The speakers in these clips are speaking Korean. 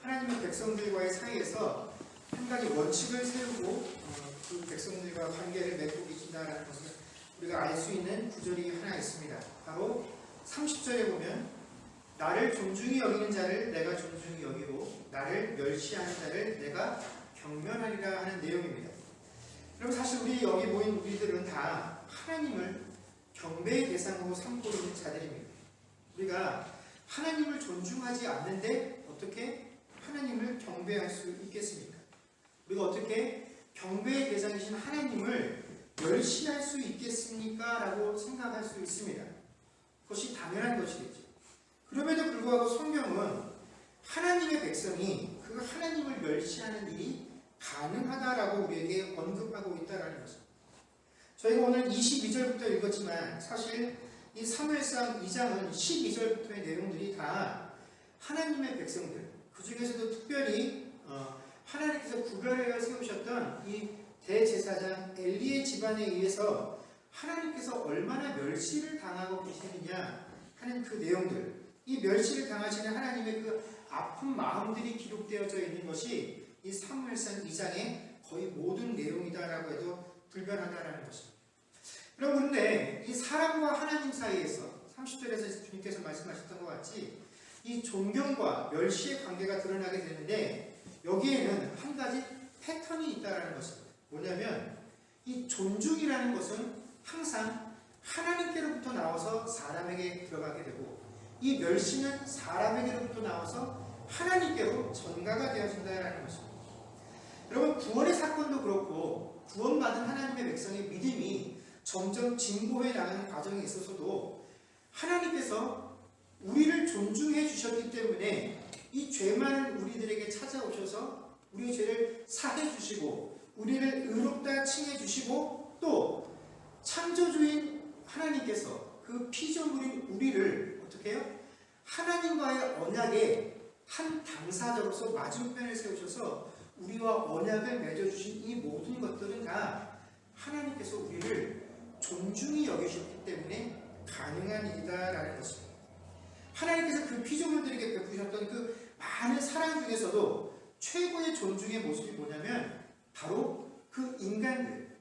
하나님의 백성들과의 사이에서 한 가지 원칙을 세우고 그 백성들과 관계를 맺고 계신다라는 것을 우리가 알 수 있는 구절이 하나 있습니다. 바로 30절에 보면 나를 존중히 여기는 자를 내가 존중히 여기고 나를 멸시하는 자를 내가 경멸하리라 하는 내용입니다. 그럼 사실 우리 여기 모인 우리들은 다 하나님을 경배의 대상으로 삼고 있는 자들입니다. 우리가 하나님을 존중하지 않는데 어떻게 하나님을 경배할 수 있겠습니까? 우리가 어떻게 경배의 대상이신 하나님을 멸시할 수 있겠습니까? 라고 생각할 수 있습니다. 그것이 당연한 것이겠죠. 그럼에도 불구하고 성경은 하나님의 백성이 그 하나님을 멸시하는 일이 가능하다라고 우리에게 언급하고 있다는 것입니다. 저희가 오늘 22절부터 읽었지만 사실 이 사무엘상 2장은 12절부터의 내용들이 다 하나님의 백성들, 그 중에서도 특별히 하나님께서 구별하여 세우셨던 이 대제사장 엘리의 집안에 의해서 하나님께서 얼마나 멸시를 당하고 계시느냐 하는 그 내용들, 이 멸시를 당하시는 하나님의 그 아픈 마음들이 기록되어져 있는 것이 이 사무엘상 2장의 거의 모든 내용이다라고 해도 불변하다라는 것입니다. 여러분, 그런데 이 사람과 하나님 사이에서 30절에서 주님께서 말씀하셨던 것 같이 이 존경과 멸시의 관계가 드러나게 되는데 여기에는 한 가지 패턴이 있다는 것입니다. 뭐냐면 이 존중이라는 것은 항상 하나님께로부터 나와서 사람에게 들어가게 되고 이 멸시는 사람에게로부터 나와서 하나님께로 전가가 되어진다는 것입니다. 여러분, 구원의 사건도 그렇고 구원받은 하나님의 백성의 믿음이 점점 진보해 나가는 과정에 있어서도 하나님께서 우리를 존중해 주셨기 때문에 이 죄 많은 우리들에게 찾아오셔서 우리의 죄를 사해 주시고 우리를 의롭다 칭해 주시고 또 창조주인 하나님께서 그 피조물인 우리를 어떻게 해요? 하나님과의 언약의 한 당사자로서 맞은편에 세우셔서 우리와 언약을 맺어주신 이 모든 것들은 다 하나님께서 우리를 존중히 여기셨기 때문에 가능한 일이다라는 것입니다. 하나님께서 그 피조물들에게 베푸셨던 그 많은 사랑 중에서도 최고의 존중의 모습이 뭐냐면 바로 그 인간들,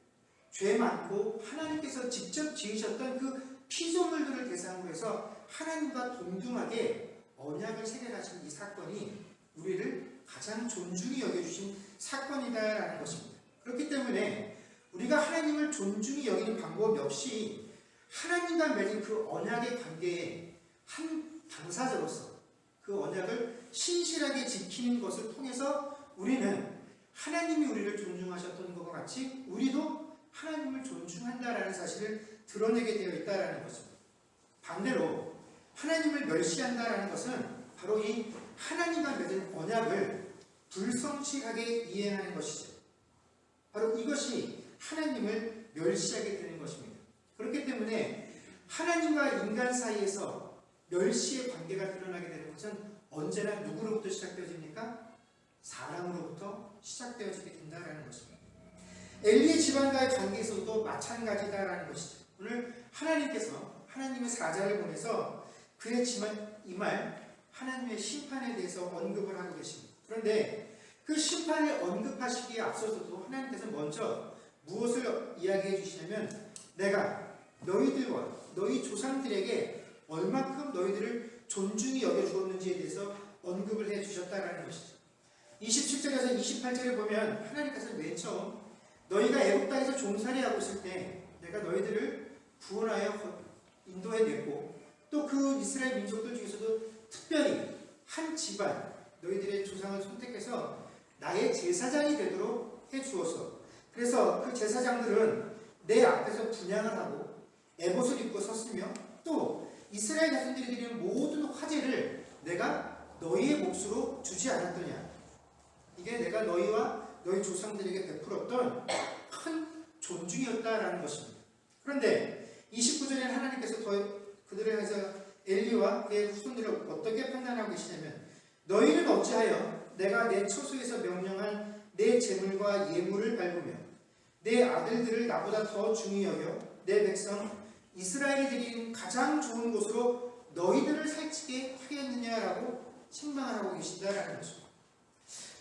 죄 많고 하나님께서 직접 지으셨던 그 피조물들을 대상으로 해서 하나님과 동등하게 언약을 체결하신 이 사건이 우리를 가장 존중히 여겨주신 사건이다라는 것입니다. 그렇기 때문에 우리가 하나님을 존중히 여기는 방법 역시 하나님과 맺은 그 언약의 관계에 한 당사자로서 그 언약을 신실하게 지키는 것을 통해서 우리는 하나님이 우리를 존중하셨던 것과 같이 우리도 하나님을 존중한다라는 사실을 드러내게 되어 있다는 것입니다. 반대로 하나님을 멸시한다라는 것은 바로 이 하나님과 맺은 언약을 불성실하게 이해하는 것이죠. 바로 이것이 하나님을 멸시하게 되는 것입니다. 그렇기 때문에 하나님과 인간 사이에서 멸시의 관계가 드러나게 되는 것은 언제나 누구로부터 시작되어집니까? 사람으로부터 시작되어지게 된다는 것입니다. 엘리의 집안과의 관계에서도 마찬가지다라는 것이죠. 오늘 하나님께서 하나님의 사자를 보내서 그의 이말 하나님의 심판에 대해서 언급을 하고 계십니다. 그런데 그 심판을 언급하시기에 앞서서도 하나님께서 먼저 무엇을 이야기해 주시냐면 내가 너희들과 너희 조상들에게 얼마큼 너희들을 존중히 여겨주었는지에 대해서 언급을 해 주셨다는 것이죠. 27절에서 28절에 보면 하나님께서 맨 처음 너희가 애굽 땅에서 종살이하고 있을 때 내가 너희들을 구원하여 인도해냈고 또 그 이스라엘 민족들 중에서도 특별히 한 집안 너희들의 조상을 선택해서 나의 제사장이 되도록 해주어서 그래서 그 제사장들은 내 앞에서 분향을 하고 에봇을 입고 섰으며 또 이스라엘 자손들이 드리는 모든 화제를 내가 너희의 몫으로 주지 않았더냐. 이게 내가 너희와 너희 조상들에게 베풀었던 큰 존중이었다라는 것입니다. 그런데 29절에는 하나님께서 그들에 대해서 엘리와 그의 후손들을 어떻게 판단하고 계시냐면 너희는 어찌하여 내가 내 처소에서 명령한 내 재물과 예물을 밟으며 내 아들들을 나보다 더 중히 여겨 내 백성 이스라엘이 드린 가장 좋은 곳으로 너희들을 살찌게 하였느냐라고 책망을 하고 계신다라는 것입니다.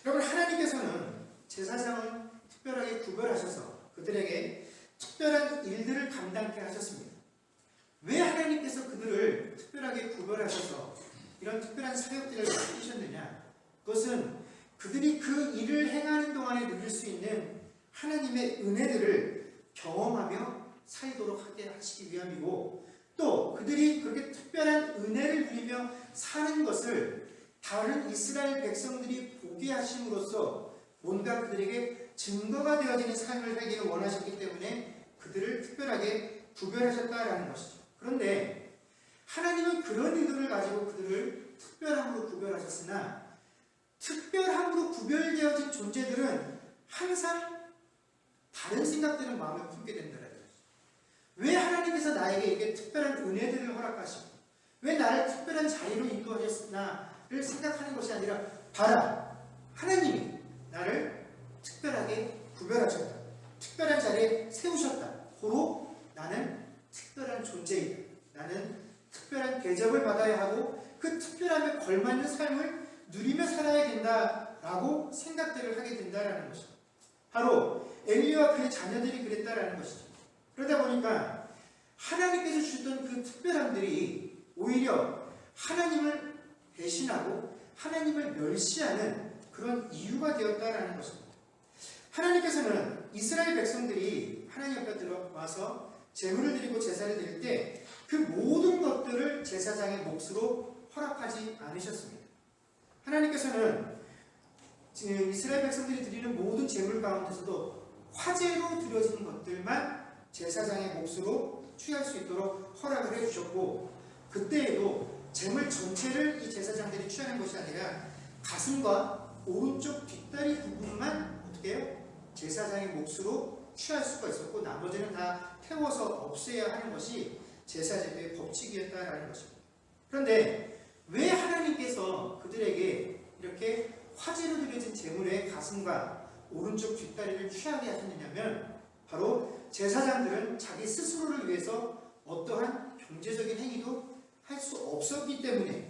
여러분, 하나님께서는 제사장을 특별하게 구별하셔서 그들에게 특별한 일들을 감당케 하셨습니다. 왜 하나님께서 그들을 특별하게 구별하셔서 이런 특별한 사역들을 맡기셨느냐? 그것은 그들이 그 일을 행하는 동안에 누릴 수 있는 하나님의 은혜들을 경험하며 살도록 하게 하시기 위함이고, 또 그들이 그렇게 특별한 은혜를 누리며 사는 것을 다른 이스라엘 백성들이 보게 하심으로써 뭔가 그들에게 증거가 되어지는 삶을 살기를 원하셨기 때문에 그들을 특별하게 구별하셨다라는 것이죠. 그런데 하나님은 그런 의도를 가지고 그들을 특별함으로 구별하셨으나, 특별함으로 구별되어진 존재들은 항상 다른 생각들을 마음에 품게 된다는 거죠. 왜 하나님께서 나에게 이게 특별한 은혜들을 허락하시고 왜 나를 특별한 자리로 인도하셨나를 생각하는 것이 아니라, 봐라, 하나님이 나를 특별하게 구별하셨다, 특별한 자리에 세우셨다, 고로 나는 특별한 존재이다, 나는 특별한 대접을 받아야 하고 그 특별함에 걸맞는 삶을 누리며 살아야 된다라고 생각들을 하게 된다라는 것입니다. 바로 엘리야와 그의 자녀들이 그랬다라는 것이죠. 그러다 보니까 하나님께서 주셨던 그 특별함들이 오히려 하나님을 배신하고 하나님을 멸시하는 그런 이유가 되었다라는 것입니다. 하나님께서는 이스라엘 백성들이 하나님 앞에 들어와서 제물을 드리고 제사를 드릴 때 그 모든 것들을 제사장의 몫으로 허락하지 않으셨습니다. 하나님께서는 이스라엘 백성들이 드리는 모든 제물 가운데서도 화제로 드려지는 것들만 제사장의 몫으로 취할 수 있도록 허락을 해주셨고, 그때에도 제물 전체를 이 제사장들이 취하는 것이 아니라 가슴과 오른쪽 뒷다리 부분만 어떻게 해요? 제사장의 몫으로 취할 수가 있었고, 나머지는 다 태워서 없애야 하는 것이 제사제도의 법칙이었다라는 것입니다. 그런데 왜 하나님께서 그들에게 이렇게 화제로 드려진 제물의 가슴과 오른쪽 뒷다리를 취하게 하셨느냐면, 바로 제사장들은 자기 스스로를 위해서 어떠한 경제적인 행위도 할 수 없었기 때문에,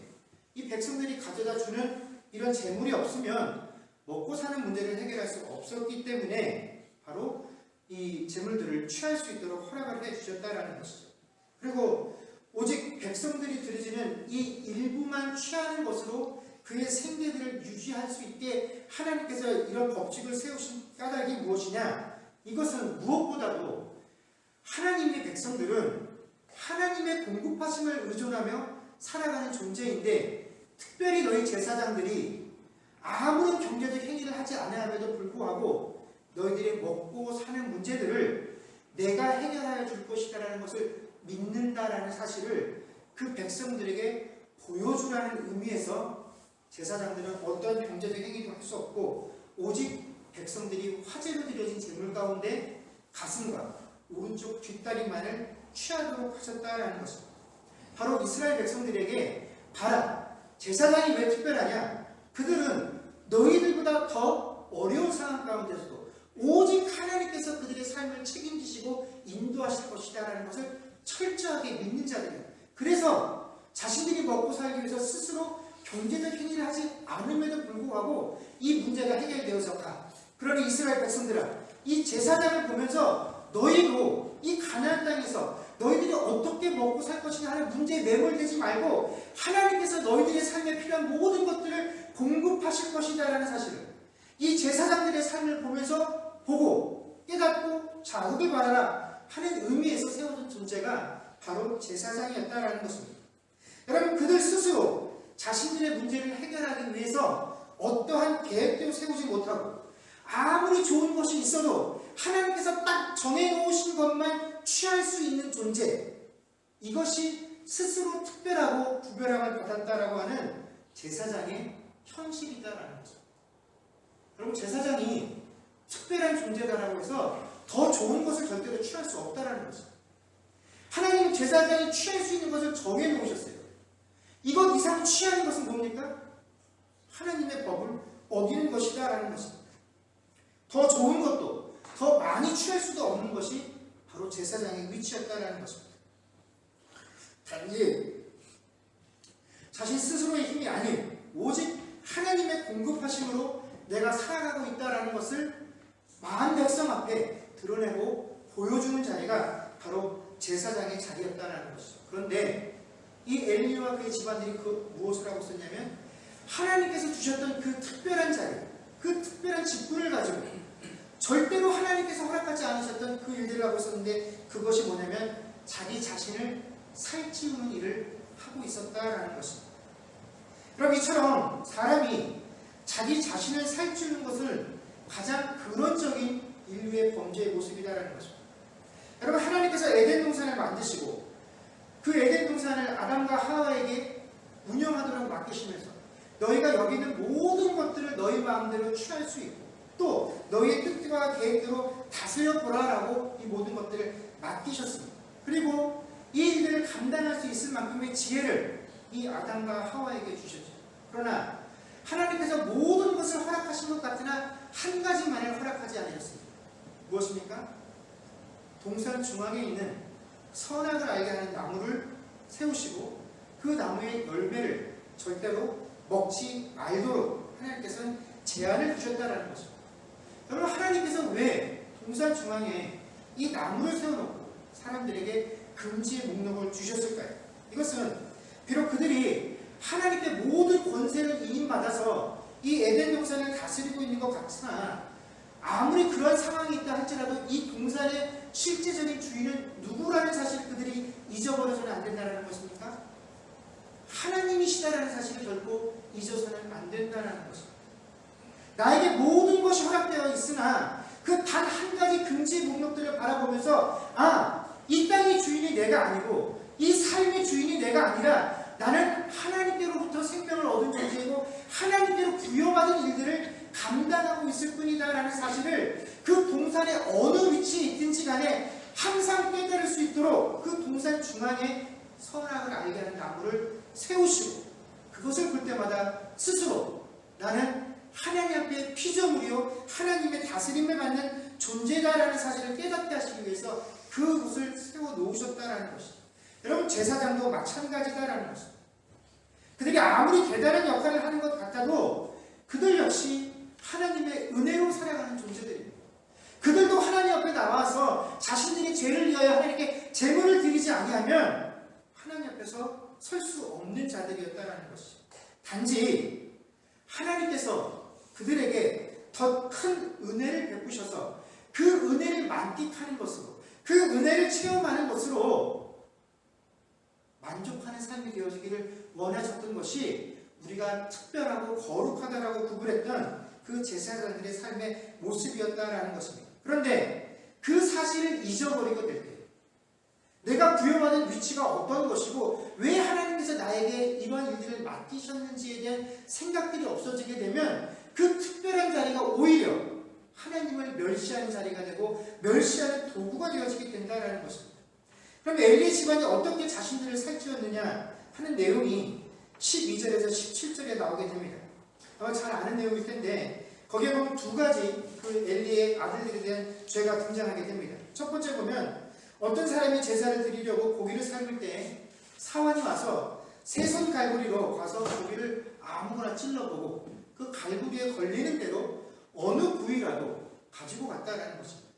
이 백성들이 가져다 주는 이런 제물이 없으면 먹고 사는 문제를 해결할 수 없었기 때문에 바로 이 제물들을 취할 수 있도록 허락을 해주셨다라는 것이죠. 그리고 오직 백성들이 드려지는 이 일부만 취하는 것으로 그의 생계들을 유지할 수 있게 하나님께서 이런 법칙을 세우신 까닭이 무엇이냐? 이것은 무엇보다도 하나님의 백성들은 하나님의 공급하심을 의존하며 살아가는 존재인데, 특별히 너희 제사장들이 아무런 경제적 행위를 하지 않아야함에도 불구하고 너희들이 먹고 사는 문제들을 내가 해결하여 줄 것이다라는 것을 믿는다라는 사실을 그 백성들에게 보여주라는 의미에서 제사장들은 어떤 경제적 행위도 할 수 없고 오직 백성들이 화제로 드려진 제물 가운데 가슴과 오른쪽 뒷다리만을 취하도록 하셨다라는 것입니다. 바로 이스라엘 백성들에게, 봐라, 제사장이 왜 특별하냐? 그들은 너희들보다 더 어려운 상황 가운데서도 오직 하나님께서 그들의 삶을 책임지시고 인도하실 것이다라는 것을 철저하게 믿는 자들이에요. 그래서 자신들이 먹고 살기 위해서 스스로 경제적 행위를 하지 않음에도 불구하고 이 문제가 해결되어서 가. 그러니 이스라엘 백성들아, 이 제사장을 보면서 너희도 이 가나안 땅에서 너희들이 어떻게 먹고 살 것이냐 하는 문제에 매몰되지 말고 하나님께서 너희들의 삶에 필요한 모든 것들을 공급하실 것이다라는 사실을 이 제사장들의 삶을 보면서 보고 깨닫고 자극을 받아라 하는 의미에서 세워진 존재가 바로 제사장이었다라는 것입니다. 여러분, 그들 스스로 자신들의 문제를 해결하기 위해서 어떠한 계획도 세우지 못하고 아무리 좋은 것이 있어도 하나님께서 딱 정해놓으신 것만 취할 수 있는 존재, 이것이 스스로 특별하고 구별함을 받았다라고 하는 제사장의 현실이다라는 거죠. 여러분, 제사장이 특별한 존재다라고 해서 더 좋은 것을 절대로 취할 수 없다라는 거죠. 하나님은 제사장이 취할 수 있는 것을 정해놓으셨어요. 이것 이상 취하는 것은 뭡니까? 하나님의 법을 어기는 것이다 라는 것입니다. 더 좋은 것도 더 많이 취할 수도 없는 것이 바로 제사장의 위치였다라는 것입니다. 단지 자신 스스로의 힘이 아닌 오직 하나님의 공급하심으로 내가 살아가고 있다라는 것을 만 백성 앞에 드러내고 보여주는 자리가 바로 제사장의 자리였다는 것이죠. 그런데 이 엘리와 그의 집안들이 무엇을 하고 있었냐면 하나님께서 주셨던 그 특별한 자리, 그 특별한 직분을 가지고 절대로 하나님께서 허락하지 않으셨던 그 일들을 하고 있었는데, 그것이 뭐냐면 자기 자신을 살찌우는 일을 하고 있었다라는 것입니다. 그럼 이처럼 사람이 자기 자신을 살찌우는 것을 가장 근원적인 인류의 범죄의 모습이다라는 것입니다. 여러분, 하나님께서 에덴 동산을 만드시고 그 에덴 동산을 아담과 하와에게 운영하도록 맡기시면서 너희가 여기 있는 모든 것들을 너희 마음대로 취할 수 있고 또 너희의 뜻과 계획대로 다스려보라라고 이 모든 것들을 맡기셨습니다. 그리고 이 일들을 감당할 수 있을 만큼의 지혜를 이 아담과 하와에게 주셨죠. 그러나 하나님께서 모든 것을 허락하신 것 같으나 한 가지만을 허락하지 않으셨습니다. 무엇입니까? 동산 중앙에 있는 선악을 알게 하는 나무를 세우시고 그 나무의 열매를 절대로 먹지 말도록 하나님께서는 제한을 주셨다는 것입니다. 여러분, 하나님께서 왜 동산 중앙에 이 나무를 세워놓고 사람들에게 금지의 목록을 주셨을까요? 이것은 비록 그들이 하나님께 모든 권세를 이임받아서 이 에덴 동산을 다스리고 있는 것 같으나 아무리 그런 상황이 있다 할지라도 이 동산의 실제적인 주인은 누구라는 사실을 그들이 잊어버려서는 안 된다는 것입니까? 하나님이시다라는 사실을 결코 잊어서는 안 된다는 것입니다. 나에게 모든 것이 허락되어 있으나 그 단 한 가지 금지의 목록들을 바라보면서 이 땅의 주인이 내가 아니고 이 삶의 주인이 내가 아니라 나는 하나님께로부터 생명을 얻은 존재이고 하나님께로 부여받은 일들을 감당하고 있을 뿐이다 라는 사실을 그 동산의 어느 위치에 있든지 간에 항상 깨달을 수 있도록 그 동산 중앙에 선악을 알게 하는 나무를 세우시고 그것을 볼 때마다 스스로 나는 하나님 앞에 피조물이요 하나님의 다스림을 받는 존재다라는 사실을 깨닫게 하시기 위해서 그것을 세워놓으셨다라는 것이죠. 여러분, 제사장도 마찬가지다라는 것입니다. 그들이 아무리 대단한 역할을 하는 것 같아도 그들 역시 하나님의 은혜로 살아가는 존재들입니다. 그들도 하나님 앞에 나와서 자신들이 죄를 위하여 하나님께 제물을 드리지 아니하면 하나님 앞에서 설 수 없는 자들이었다라는 것이죠. 단지 하나님께서 그들에게 더 큰 은혜를 베푸셔서 그 은혜를 만끽하는 것으로 그 은혜를 체험하는 것으로 만족하는 삶이 되어지기를 원하셨던 것이 우리가 특별하고 거룩하다라고 구분했던 그 제사장들의 삶의 모습이었다라는 것입니다. 그런데 그 사실을 잊어버리게 될 때 내가 부여받은 위치가 어떤 것이고 왜 하나님께서 나에게 이러한 일들을 맡기셨는지에 대한 생각들이 없어지게 되면 그 특별한 자리가 오히려 하나님을 멸시하는 자리가 되고 멸시하는 도구가 되어지게 된다는 것입니다. 그럼 엘리의 집안이 어떻게 자신들을 살찌웠느냐 하는 내용이 12절에서 17절에 나오게 됩니다. 아마 잘 아는 내용일 텐데 거기에 보면 두 가지 그 엘리의 아들들에 대한 죄가 등장하게 됩니다. 첫 번째 보면 어떤 사람이 제사를 드리려고 고기를 삶을 때 사환이 와서 새손 갈고리로 가서 고기를 아무거나 찔러보고 그 갈고리에 걸리는 대로 어느 부위라도 가지고 갔다라는 것입니다.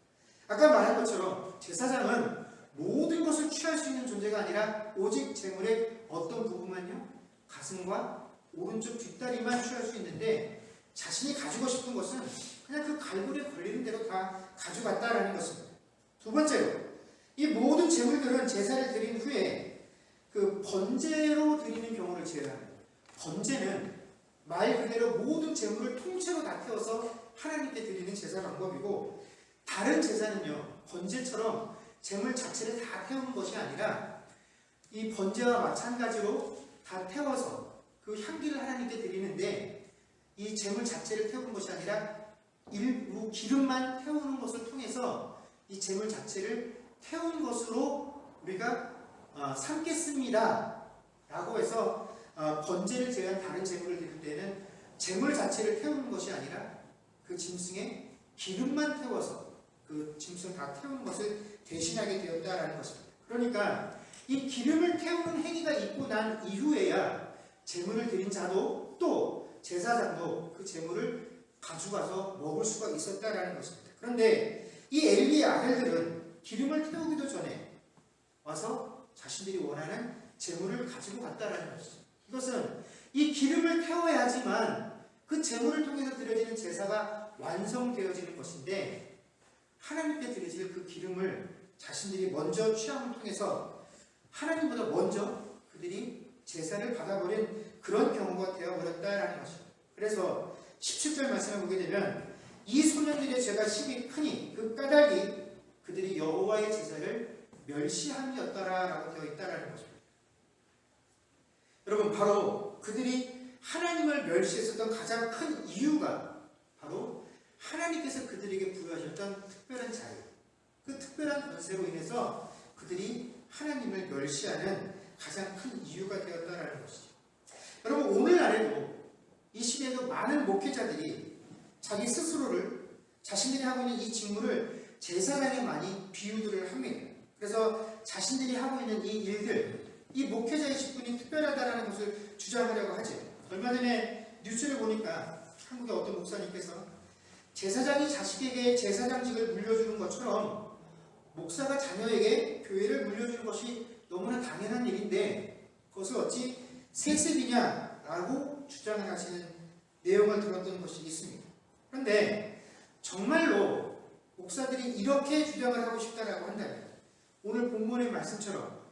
아까 말한 것처럼 제사장은 모든 것을 취할 수 있는 존재가 아니라 오직 제물의 어떤 부분만요, 가슴과 오른쪽 뒷다리만 취할 수 있는데 자신이 가지고 싶은 것은 그냥 그 갈고리에 걸리는 대로 다 가져갔다라는 것입니다. 두 번째로 이 모든 제물들은 제사를 드린 후에 그 번제로 드리는 경우를 제외합니다. 번제는 말 그대로 모든 제물을 통째로 다 태워서 하나님께 드리는 제사 방법이고, 다른 제사는요 번제처럼 제물 자체를 다 태우는 것이 아니라 이 번제와 마찬가지로 다 태워서 그 향기를 하나님께 드리는데 이 제물 자체를 태우는 것이 아니라 일부 기름만 태우는 것을 통해서 이 제물 자체를 태운 것으로 우리가 삼겠습니다 라고 해서 번제를 제외한 다른 제물을 드릴 때는 제물 자체를 태우는 것이 아니라 그 짐승에 기름만 태워서 그 짐승 다 태우는 것을 대신하게 되었다라는 것입니다. 그러니까 이 기름을 태우는 행위가 있고 난 이후에야 제물을 드린 자도 또 제사장도 그 제물을 가져가서 먹을 수가 있었다라는 것입니다. 그런데 이 엘리의 아들들은 기름을 태우기도 전에 와서 자신들이 원하는 재물을 가지고 갔다라는 것이죠. 이것은 이 기름을 태워야지만 그 재물을 통해서 드려지는 제사가 완성되어지는 것인데, 하나님께 드려질 그 기름을 자신들이 먼저 취함을 통해서 하나님보다 먼저 그들이 제사를 받아버린 그런 경우가 되어버렸다라는 것입니다. 그래서 17절 말씀을 보게 되면 이 소년들의 죄가 심히 크니 그 까닭이 그들이 여호와의 제사를 멸시함이었더라라고 되어 있다라는 것입니다. 여러분, 바로 그들이 하나님을 멸시했었던 가장 큰 이유가 바로 하나님께서 그들에게 부여하셨던 특별한 자유, 그 특별한 권세로 인해서 그들이 하나님을 멸시하는 가장 큰 이유가 되었다라는 것이죠. 여러분, 오늘날에도 이 시대에도 많은 목회자들이 자기 스스로를, 자신들이 하고 있는 이 직무를 제사장에 많이 비유들을 합니다. 그래서 자신들이 하고 있는 이 일들, 이 목회자의 직분이 특별하다는 것을 주장하려고 하죠. 얼마 전에 뉴스를 보니까 한국의 어떤 목사님께서 제사장이 자식에게 제사장직을 물려주는 것처럼 목사가 자녀에게 교회를 물려주는 것이 너무나 당연한 일인데 그것을 어찌 세습이냐라고 주장을 하시는 내용을 들었던 것이 있습니다. 그런데 정말로 목사들이 이렇게 주장을 하고 싶다라고 한다면 오늘 본문의 말씀처럼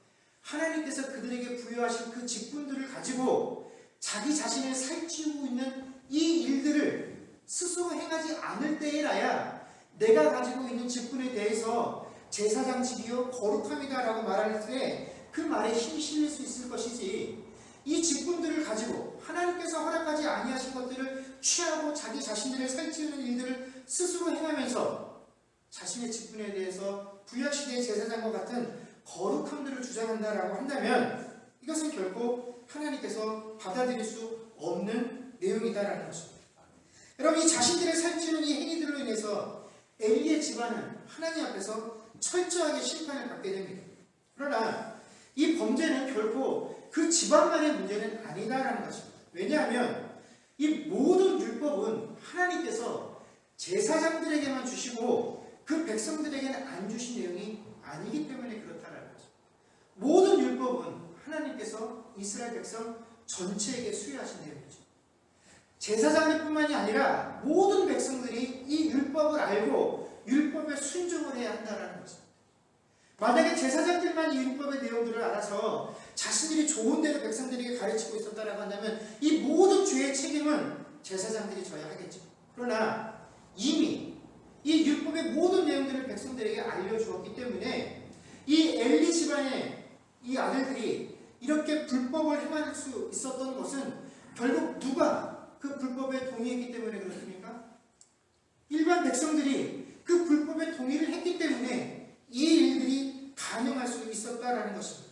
하나님께서 그들에게 부여하신 그 직분들을 가지고 자기 자신을 살찌우고 있는 이 일들을 스스로 행하지 않을 때에라야 내가 가지고 있는 직분에 대해서 제사장직이요 거룩함이다 라고 말할 때 그 말에 힘이 실릴 수 있을 것이지, 이 직분들을 가지고 하나님께서 허락하지 아니하신 것들을 취하고 자기 자신들을 살찌우는 일들을 스스로 행하면서 자신의 직분에 대해서 구약시대의 제사장과 같은 거룩함들을 주장한다라고 한다면 이것은 결코 하나님께서 받아들일 수 없는 내용이다라는 것입니다. 여러분, 이 자신들의 살찌우는 이 행위들로 인해서 엘리의 집안은 하나님 앞에서 철저하게 심판을 받게 됩니다. 그러나 이 범죄는 결코 그 집안만의 문제는 아니다라는 것입니다. 왜냐하면 이 모든 율법은 하나님께서 제사장들에게만 주시고 그 백성들에게는 안 주신 내용이 아니기 때문에 그렇다라는 것입니다. 모든 율법은 하나님께서 이스라엘 백성 전체에게 수여하신 내용이죠. 제사장들뿐만이 아니라 모든 백성들이 이 율법을 알고 율법에 순종을 해야 한다는 것입니다. 만약에 제사장들만 이 율법의 내용들을 알아서 자신들이 좋은 대로 백성들에게 가르치고 있었다라고 한다면 이 모든 죄의 책임은 제사장들이 져야 하겠죠. 그러나 이미 이 율법의 모든 내용들을 백성들에게 알려주었기 때문에 이 엘리 집안의 이 아들들이 이렇게 불법을 행할 수 있었던 것은 결국 누가 그 불법에 동의했기 때문에 그렇습니까? 일반 백성들이 그 불법에 동의를 했기 때문에 이 일들이 가능할 수 있었다라는 것입니다.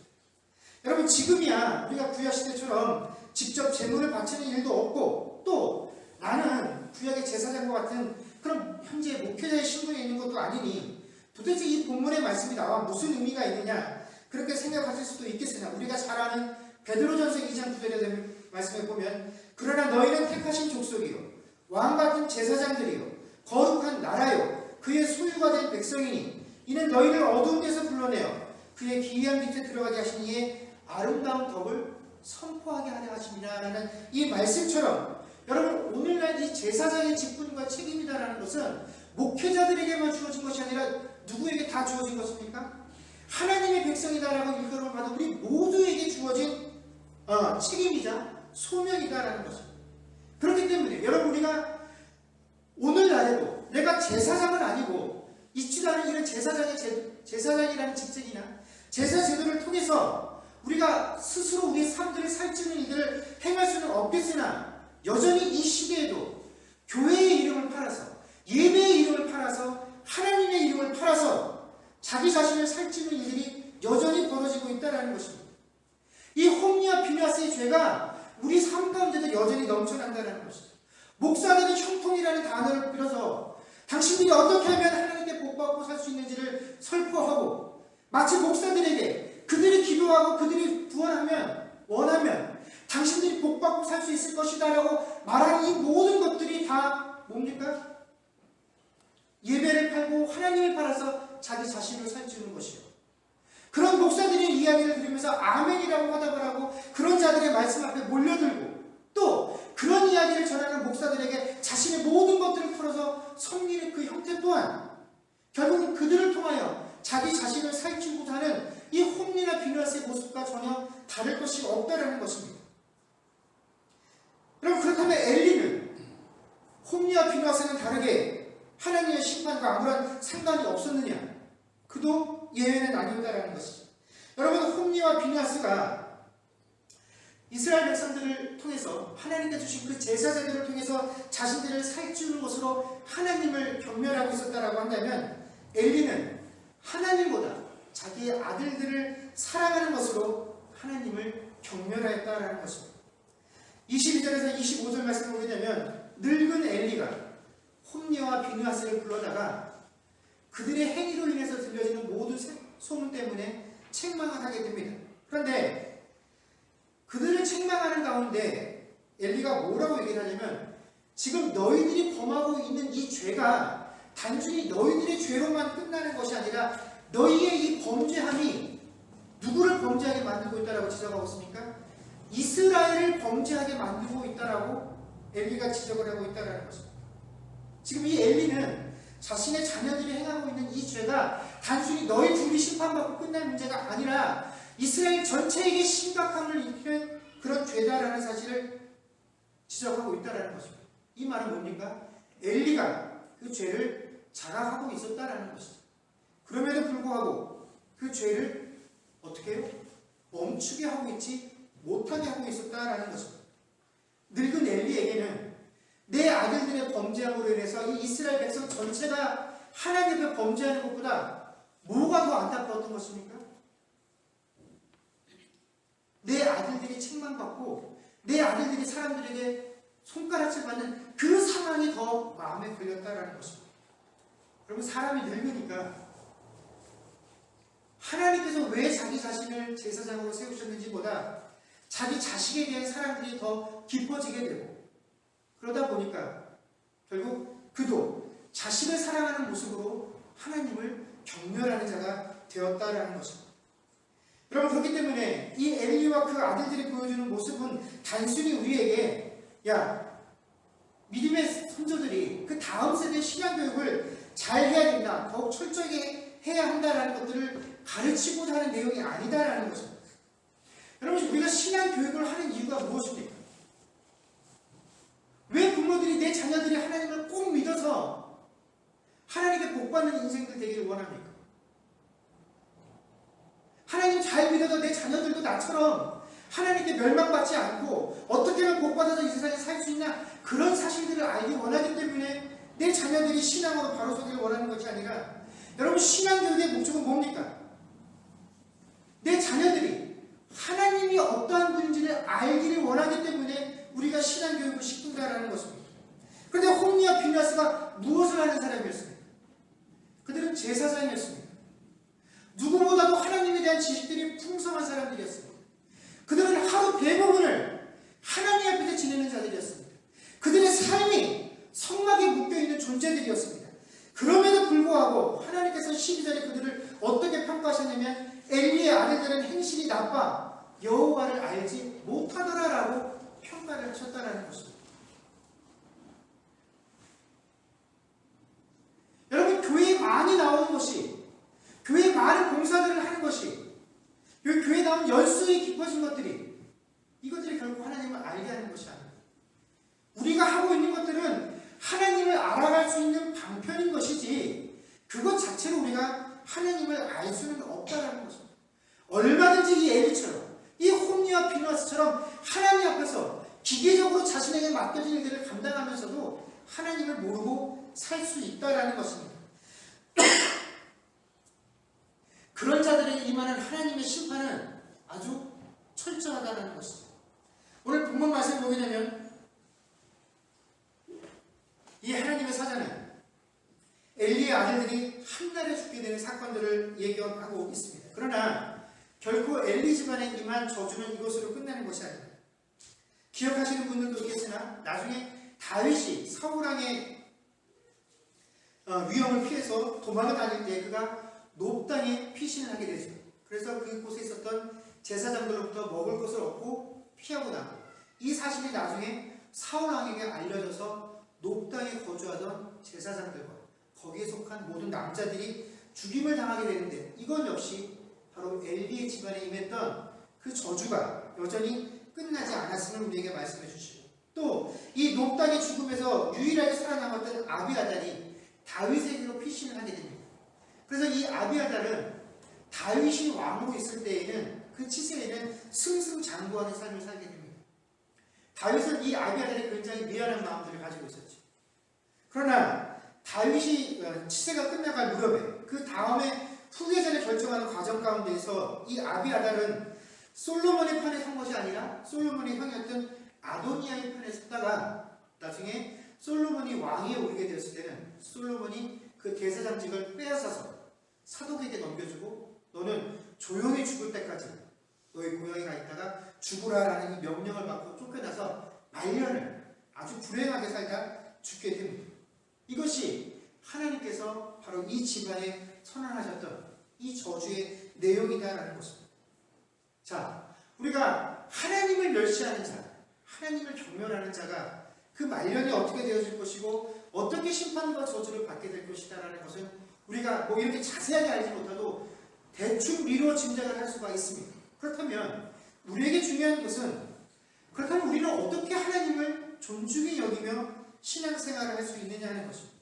여러분, 지금이야 우리가 구약시대처럼 직접 제물을 바치는 일도 없고 또 나는 구약의 제사장과 같은 그런 현재 목회자의 신분에 있는 것도 아니니 도대체 이 본문의 말씀이 나와 무슨 의미가 있느냐 그렇게 생각하실 수도 있겠으나 우리가 잘 아는 베드로전서 2장 9절의 말씀에 보면 그러나 너희는 택하신 족속이요 왕같은 제사장들이요 거룩한 나라요 그의 소유가 된 백성이니 이는 너희를 어두운 데서 불러내어 그의 기이한 빛에 들어가게 하신 이의 아름다운 덕을 선포하게 하려 하심이라 라는 이 말씀처럼 여러분, 오늘날 이 제사장의 직분과 책임이다라는 것은 목회자들에게만 주어진 것이 아니라 누구에게 다 주어진 것입니까? 하나님의 백성이다라고 일컬음을 받은 우리 모두에게 주어진 책임이자 소명이다라는 것입니다. 그렇기 때문에 여러분, 우리가 오늘날에도 내가 제사장은 아니고 있지도 않은 이런 제사장이라는 직책이나 제사 제도를 통해서 우리가 스스로 우리의 삶들을 살찌는 일들을 행할 수는 없겠으나 여전히 이 시대에도 교회의 이름을 팔아서 예배의 이름을 팔아서 하나님의 이름을 팔아서 자기 자신을 살찌는 일들이 여전히 벌어지고 있다는 것입니다. 이 홈리와 비나스의 죄가 우리 삶 가운데도 여전히 넘쳐난다는 것이죠. 목사들은 형통이라는 단어를 빌어서 당신들이 어떻게 하면 하나님께 복받고 살 수 있는지를 설포하고 마치 목사들에게 그들이 기도하고 그들이 원하면 당신들이 복받고 살 수 있을 것이다 라고 말하는 이 모든 것들이 다 뭡니까? 예배를 팔고 하나님을 팔아서 자기 자신을 살찌우는 것이요. 그런 목사들의 이야기를 들으면서 아멘이라고 화답을 하고 그런 자들의 말씀 앞에 몰려들고 또 그런 이야기를 전하는 목사들에게 자신의 모든 것들을 풀어서 섬기는 그 형태 또한 결국은 그들을 통하여 자기 자신을 살찌우고자 하는 이 홈리나 비누아스의 모습과 전혀 다를 것이 없다라는 것입니다. 그럼 그렇다면 엘리는 홈리와 비누아스는 다르게 하나님의 심판과 아무런 상관이 없었느냐? 그도 예외는 아니었다라는 것이죠. 여러분, 홈리와 비누아스가 이스라엘 백성들을 통해서 하나님께 주신 그 제사제들을 통해서 자신들을 살찌우는 것으로 하나님을 경멸하고 있었다라고 한다면 엘리는 하나님보다 자기의 아들들을 사랑하는 것으로 하나님을 경멸하였다라는 것입니다. 22절에서 25절 말씀을 보게 되면 늙은 엘리가 홈리와 비누아스를 불러다가 그들의 행위로 인해서 들려지는 모든 소문 때문에 책망을 하게 됩니다. 그런데 그들을 책망하는 가운데 엘리가 뭐라고 얘기를 하냐면 지금 너희들이 범하고 있는 이 죄가 단순히 너희들의 죄로만 끝나는 것이 아니라 너희의 이 범죄함이 누구를 범죄하게 만들고 있다라고 지적하고 있습니까? 이스라엘을 범죄하게 만들고 있다라고 엘리가 지적을 하고 있다라는 것입니다. 지금 이 엘리는 자신의 자녀들이 행하고 있는 이 죄가 단순히 너희 둘이 심판받고 끝날 문제가 아니라 이스라엘 전체에게 심각함을 일으키는 그런 죄다라는 사실을 지적하고 있다라는 것입니다. 이 말은 뭡니까? 엘리가 그 죄를 자각하고 있었다라는 것이죠. 그럼에도 불구하고 그 죄를 어떻게 해요? 멈추게 하고 있지 못하게 하고 있었다라는 것입니다. 늙은 엘리에게는 내 아들들의 범죄함으로 인해서 이 이스라엘 백성 전체가 하나님 앞에 범죄하는 것보다 뭐가 더 안타까웠던 것입니까? 내 아들들이 책망받고 내 아들들이 사람들에게 손가락질 받는 그 상황이 더 마음에 걸렸다라는 것입니다. 여러분, 사람이 늙으니까 하나님께서 왜 자기 자신을 제사장으로 세우셨는지보다 자기 자식에 대한 사랑들이 더 깊어지게 되고 그러다 보니까 결국 그도 자신을 사랑하는 모습으로 하나님을 경멸하는 자가 되었다라는 것입니다. 여러분, 그렇기 때문에 이 엘리와 그 아들들이 보여주는 모습은 단순히 우리에게 믿음의 선조들이 그 다음 세대 신앙교육을 잘 해야 된다, 더욱 철저하게 해야 한다라는 것들을 가르치고자 하는 내용이 아니다라는 것입니다. 여러분, 우리가 신앙교육을 하는 이유가 무엇입니까? 왜 부모들이 내 자녀들이 하나님을 꼭 믿어서 하나님께 복받는 인생들 되기를 원합니까? 하나님 잘 믿어도 내 자녀들도 나처럼 하나님께 멸망받지 않고 어떻게 하면 복받아서 이 세상에 살 수 있나, 그런 사실들을 알기 원하기 때문에 내 자녀들이 신앙으로 바로 서기를 원하는 것이 아니라, 여러분, 신앙교육의 목적은 뭡니까? 내 자녀들이 하나님이 어떠한 분인지를 알기를 원하기 때문에 우리가 신앙교육을 시킨다라는 것입니다. 그런데 홈리와 비누아스가 무엇을 하는 사람이었습니까? 그들은 제사장이었습니다. 누구보다도 하나님에 대한 지식들이 풍성한 사람들이었습니다. 그들은 하루 대부분을 하나님 앞에서 지내는 자들이었습니다. 그들의 삶이 성막에 묶여있는 존재들이었습니다. 그럼에도 불구하고 하나님께서 12절에 그들을 어떻게 평가하셨냐면 엘리의 아들들은 행실이 나빠 여호와를 알지 못하더라라고 평가를 하셨다는 것입니다. 여러분, 교회에 많이 나오는 것이, 교회에 많은 봉사들을 하는 것이, 교회에 나온 열수에 깊어진 것들이, 이것들이 결국 하나님을 알게 하는 것이 아닙니다. 우리가 하고 있는 것들은 하나님을 알아갈 수 있는 방편인 것이지 그것 자체로 우리가 하나님을 알 수는 없다는 것입니다. 얼마든지 이 엘리처럼, 이 홈리와 비누아스처럼 하나님 앞에서 기계적으로 자신에게 맡겨진 일들을 감당하면서도 하나님을 모르고 살 수 있다는 것입니다. 그런 자들에게 임하는 하나님의 심판은 아주 철저하다는 것입니다. 오늘 본문 말씀을 보게 되면 이 하나님의 사자는 엘리의 아들들이 한날에 죽게 되는 사건들을 예견하고 있습니다. 그러나 결코 엘리 집안에 임한 저주는 이것으로 끝나는 것이 아닙니다. 기억하시는 분들도 있겠으나 나중에 다윗이 사울왕의 위험을 피해서 도망을 다닐 때 그가 높당에 피신을 하게 되죠. 그래서 그곳에 있었던 제사장들로부터 먹을 것을 얻고 피하고 나고, 이 사실이 나중에 사울 왕에게 알려져서 높당에 거주하던 제사장들과 거기에 속한 모든 남자들이 죽임을 당하게 되는데, 이건 역시 바로 엘리의 집안에 임했던 그 저주가 여전히 끝나지 않았음을 우리에게 말씀해 주시고, 또 이 높당의 죽음에서 유일하게 살아남았던 아비아달이 다윗에게로 피신을 하게 됩니다. 그래서 이 아비아달은 다윗이 왕으로 있을 때에는 그 치세에는 승승장구하는 삶을 살게 됩니다. 다윗은 이 아비아달에 굉장히 미안한 마음들을 가지고 있었죠. 그러나 다윗이 치세가 끝나갈 무렵에 그 다음에 후계자를 결정하는 과정 가운데에서 이 아비아달은 솔로몬의 편에 선 것이 아니라 솔로몬의 형이었던 아도니아의 편에 섰다가 나중에 솔로몬이 왕위에 오르게 되었을 때는 솔로몬이 그 대제사장직을 빼앗아서 사독에게 넘겨주고, 너는 조용히 죽을 때까지 너희 고향에 가 있다가 죽으라라는 이 명령을 받고 쫓겨나서 말년을 아주 불행하게 살다 죽게 됩니다. 이것이 하나님께서 바로 이 집안에 선언하셨던 이 저주의 내용이다라는 것입니다. 자, 우리가 하나님을 멸시하는 자, 하나님을 경멸하는 자가 그 말년이 어떻게 되어질 것이고 어떻게 심판과 저주를 받게 될 것이다라는 것은 우리가 뭐 이렇게 자세하게 알지 못해도 대충 미루어 짐작을 할 수가 있습니다. 그렇다면 우리에게 중요한 것은, 그렇다면 우리는 어떻게 하나님을 존중히 여기며 신앙생활을 할 수 있느냐 하는 것입니다.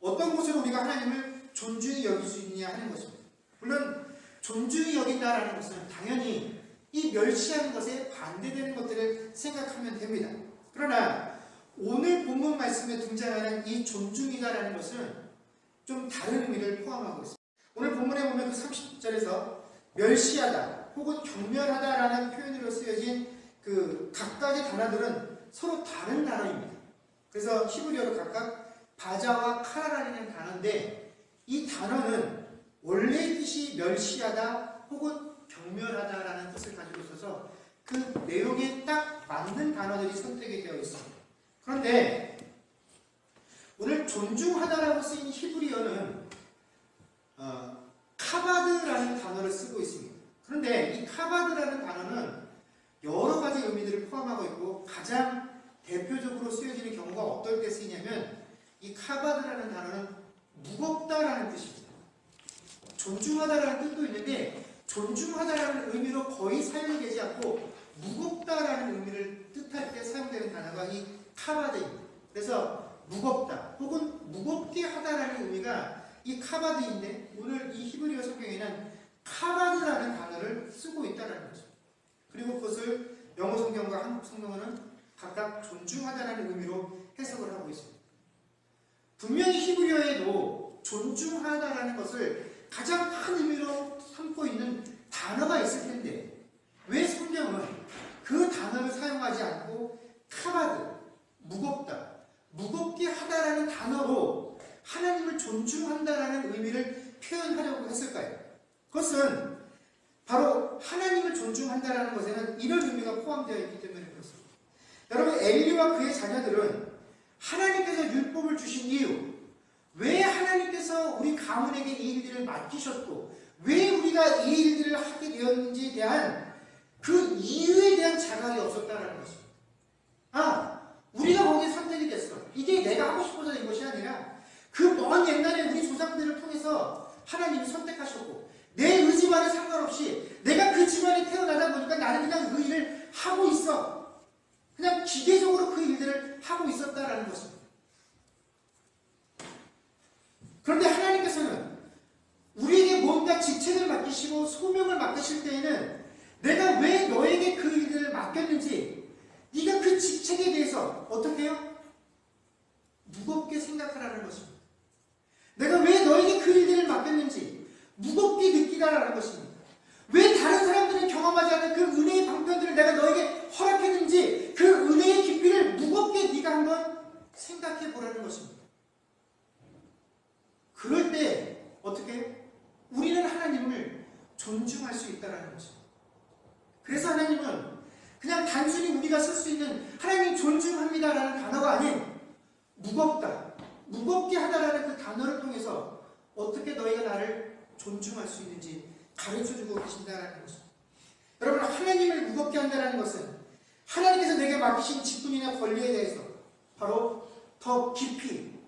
어떤 곳으로 우리가 하나님을 존중히 여길 수 있느냐 하는 것입니다. 물론 존중히 여긴다라는 것은 당연히 이 멸시하는 것에 반대되는 것들을 생각하면 됩니다. 그러나 오늘 본문 말씀에 등장하는 이 존중이다라는 것은 좀 다른 의미를 포함하고 있습니다. 오늘 본문에 보면 그 30절에서 멸시하다 혹은 경멸하다라는 표현으로 쓰여진 그 각각의 단어들은 서로 다른 단어입니다. 그래서 히브리어로 각각 바자와 카라라는 단어인데, 이 단어는 원래의 뜻이 멸시하다 혹은 경멸하다라는 뜻을 가지고 있어서 그 내용에 딱 맞는 단어들이 선택이 되어 있습니다. 그런데 오늘 존중하다라고 쓰인 히브리어는 카바드라는 단어를 쓰고 있습니다. 그런데 이 카바드라는 단어는 여러 가지 의미들을 포함하고 있고, 가장 대표적으로 쓰여지는 경우가 어떨 때 쓰이냐면, 이 카바드라는 단어는 무겁다라는 뜻입니다. 존중하다라는 뜻도 있는데 존중하다라는 의미로 거의 사용되지 않고 무겁다라는 의미를 뜻할 때 사용되는 단어가 이 카바드입니다. 그래서 무겁다 혹은 무겁게 하다라는 의미가 이 카바드인데, 오늘 이 히브리어 성경에는 카바드라는 단어를 쓰고 있다는 거죠. 그리고 그것을 영어 성경과 한국 성경은 각각 존중하다라는 의미로 해석을 하고 있습니다. 분명히 히브리어에도 존중하다라는 것을 가장 큰 의미로 삼고 있는 단어가 있을 텐데, 왜 성경은 그 단어를 사용하지 않고 카바드, 무겁다, 무겁게 하다라는 단어로 하나님을 존중한다라는 의미를 표현하려고 했을까요? 그것은 바로 하나님을 존중한다라는 것에는 이런 의미가 포함되어 있기 때문에 그렇습니다. 여러분, 엘리와 그의 자녀들은 하나님께서 율법을 주신 이유, 왜 하나님께서 우리 가문에게 이 일들을 맡기셨고 왜 우리가 이 일들을 하게 되었는지에 대한 그 이유에 대한 자각이 없었다는 것입니다. 우리가 거기에 선택이 됐어. 이게 내가 하고 싶어서 된 것이 아니라 그 먼 옛날에 우리 조상들을 통해서 하나님이 선택하셨고, 내 의지와는 상관없이 내가 그 집안에 태어나다 보니까 나는 그냥 그 일을 하고 있어. 그냥 기계적으로 그 일들을 하고 있었다라는 것입니다. 그런데 하나님께서는 우리에게 뭔가 직책을 맡기시고 소명을 맡기실 때에는 내가 왜 너에게 그 일들을 맡겼는지, 네가 그 직책에 대해서 어떻게 해요? 무겁게 생각하라는 것입니다. 내가 왜 너에게 그 일들을 맡겼는지 무겁게 느끼라는 것입니다. 왜 다른 사람들은 경험하지 않는 그 은혜의 방편들을 내가 너에게 허락했는지 그 은혜의 깊이를 무겁게 네가 한번 생각해 보라는 것입니다. 그럴 때 어떻게 해요? 우리는 하나님을 존중할 수 있다는 것입니다. 그래서 하나님은 그냥 단순히 우리가 쓸 수 있는 하나님 존중합니다라는 단어가 아닌 무겁다, 무겁게 하다라는 그 단어를 통해서 어떻게 너희가 나를 존중할 수 있는지 가르쳐주고 계신다라는 것입니다. 여러분, 하나님을 무겁게 한다는 것은 하나님께서 내게 맡기신 직분이나 권리에 대해서 바로 더 깊이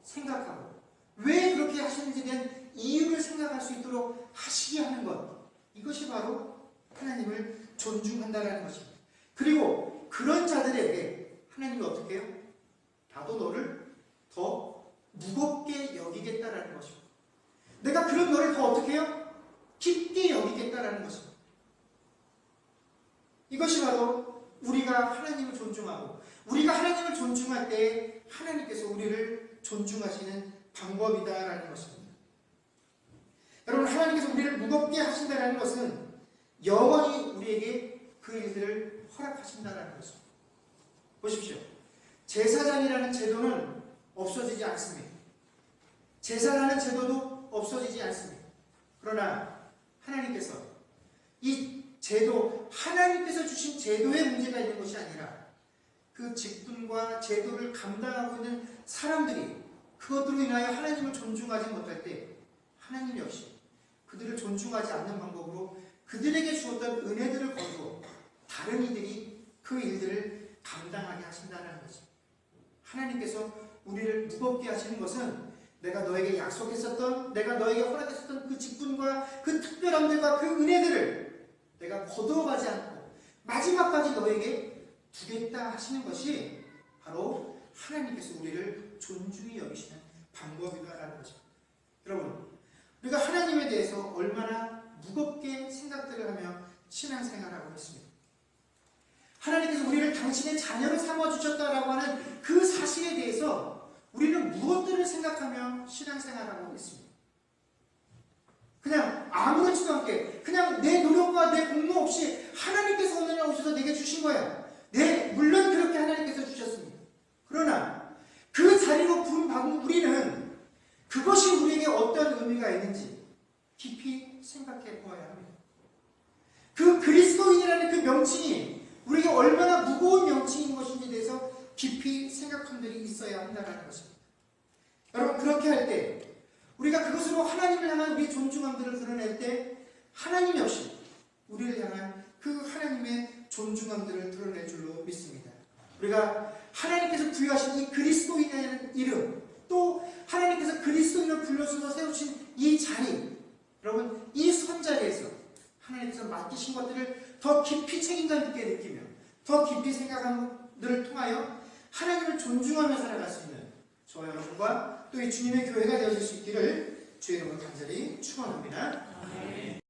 생각하고 왜 그렇게 하시는지에 대한 이유를 생각할 수 있도록 하시게 하는 것, 이것이 바로 하나님을 존중한다는 것입니다. 그리고 그런 자들에게 하나님이 어떻게 해요? 나도 너를 더 무겁게 여기겠다라는 것입니다. 내가 그런 너를 더 어떻게 해요? 깊게 여기겠다라는 것입니다. 이것이 바로 우리가 하나님을 존중하고 우리가 하나님을 존중할 때 하나님께서 우리를 존중하시는 방법이다라는 것입니다. 여러분, 하나님께서 우리를 무겁게 하신다는 것은 영원히 우리에게 그 일들을 허락하신다는 것입니다. 보십시오. 제사장이라는 제도는 없어지지 않습니다. 제사라는 제도도 없어지지 않습니다. 그러나 하나님께서 이 제도, 하나님께서 주신 제도에 문제가 있는 것이 아니라 그 직분과 제도를 감당하고 있는 사람들이 그것으로 인하여 하나님을 존중하지 못할 때 하나님 역시 그들을 존중하지 않는 방법으로 그들에게 주었던 은혜들을 거두어 다른 이들이 그 일들을 감당하게 하신다는 것입니다. 하나님께서 우리를 무겁게 하시는 것은 내가 너에게 약속했었던, 내가 너에게 허락했었던 그 직분과 그 특별함들과 그 은혜들을 내가 거두어가지 않고 마지막까지 너에게 두겠다 하시는 것이 바로 하나님께서 우리를 존중히 여기시는 방법이다라는 것입니다. 여러분, 우리가 하나님에 대해서 얼마나 무겁게 생각들을 하며 신앙생활하고 있습니다. 하나님께서 우리를 당신의 자녀로 삼아주셨다라고 하는 그 사실에 대해서 우리는 무엇들을 생각하며 신앙생활하고 있습니다. 그냥 아무렇지도 않게 그냥 내 노력과 내 공로 없이 하나님께서 오늘 오셔서 내게 주신 거야. 네, 물론 그렇게 하나님께서 주셨습니다. 그러나 그 자리로 부름받은 우리는 그것이 우리에게 어떤 의미가 있는지 깊이 생각해 보아야 합니다. 그 그리스도인이라는 그 명칭이 우리에게 얼마나 무거운 명칭인 것인지에 대해서 깊이 생각함들이 있어야 한다는 것입니다. 여러분, 그렇게 할 때 우리가 그것으로 하나님을 향한 우리의 존중함들을 드러낼 때 하나님 역시 우리를 향한 그 하나님의 존중함들을 드러낼 줄로 믿습니다. 우리가 하나님께서 부여하신 이 그리스도인이라는 이름, 또 하나님께서 그리스도인을 불러서 세우신 이 자리, 여러분, 이 선자리에서 하나님께서 맡기신 것들을 더 깊이 책임감 있게 느끼며 더 깊이 생각함들을 통하여 하나님을 존중하며 살아갈 수 있는 저와 여러분과 또 이 주님의 교회가 되어질 수 있기를 주의 이름으로 간절히 축원합니다.